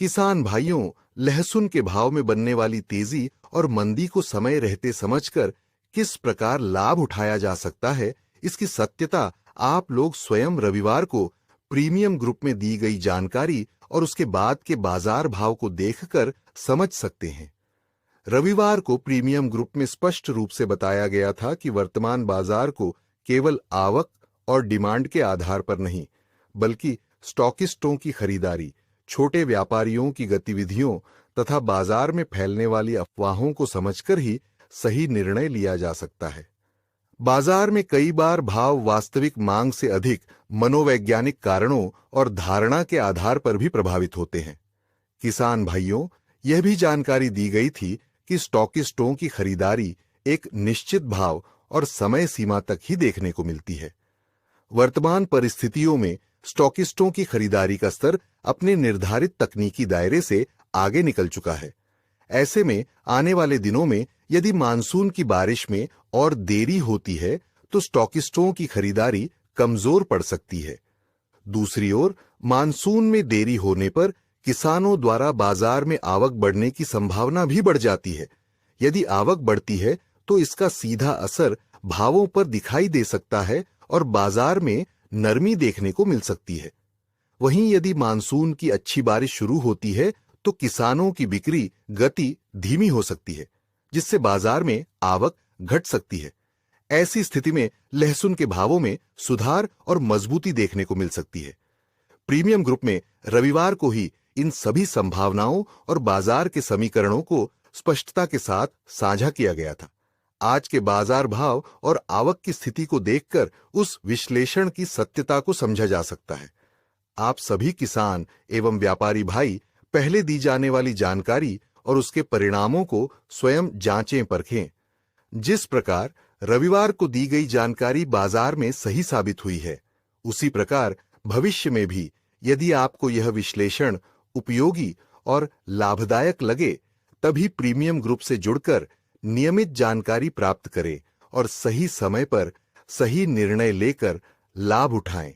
किसान भाइयों, लहसुन के भाव में बनने वाली तेजी और मंदी को समय रहते समझकर किस प्रकार लाभ उठाया जा सकता है, इसकी सत्यता आप लोग स्वयं रविवार को प्रीमियम ग्रुप में दी गई जानकारी और उसके बाद के बाजार भाव को देखकर समझ सकते हैं। रविवार को प्रीमियम ग्रुप में स्पष्ट रूप से बताया गया था कि वर्तमान बाजार को केवल आवक और डिमांड के आधार पर नहीं, बल्कि स्टॉकिस्टों की खरीदारी, छोटे व्यापारियों की गतिविधियों तथा बाजार में फैलने वाली अफवाहों को समझकर ही सही निर्णय लिया जा सकता है। बाजार में कई बार भाव वास्तविक मांग से अधिक मनोवैज्ञानिक कारणों और धारणा के आधार पर भी प्रभावित होते हैं। किसान भाइयों, यह भी जानकारी दी गई थी कि स्टॉकिस्टों की खरीदारी एक निश्चित भाव और समय सीमा तक ही देखने को मिलती है। वर्तमान परिस्थितियों में स्टॉकिस्टों की खरीदारी का स्तर अपने निर्धारित तकनीकी दायरे से आगे निकल चुका है। ऐसे में आने वाले दिनों में यदि मानसून की बारिश में और देरी होती है तो स्टॉकिस्टों की खरीदारी कमजोर पड़ सकती है। दूसरी ओर, मानसून में देरी होने पर किसानों द्वारा बाजार में आवक बढ़ने की संभावना भी बढ़ जाती है। यदि आवक बढ़ती है तो इसका सीधा असर भावों पर दिखाई दे सकता है और बाजार में नरमी देखने को मिल सकती है। वहीं यदि मानसून की अच्छी बारिश शुरू होती है तो किसानों की बिक्री गति धीमी हो सकती है, जिससे बाजार में आवक घट सकती है। ऐसी स्थिति में लहसुन के भावों में सुधार और मजबूती देखने को मिल सकती है। प्रीमियम ग्रुप में रविवार को ही इन सभी संभावनाओं और बाजार के समीकरणों को स्पष्टता के साथ साझा किया गया था। आज के बाजार भाव और आवक की स्थिति को देखकर उस विश्लेषण की सत्यता को समझा जा सकता है। आप सभी किसान एवं व्यापारी भाई पहले दी जाने वाली जानकारी और उसके परिणामों को स्वयं जांचें परखें। जिस प्रकार रविवार को दी गई जानकारी बाजार में सही साबित हुई है, उसी प्रकार भविष्य में भी यदि आपको यह विश्लेषण उपयोगी और लाभदायक लगे, तभी प्रीमियम ग्रुप से जुड़कर नियमित जानकारी प्राप्त करें और सही समय पर सही निर्णय लेकर लाभ उठाएं।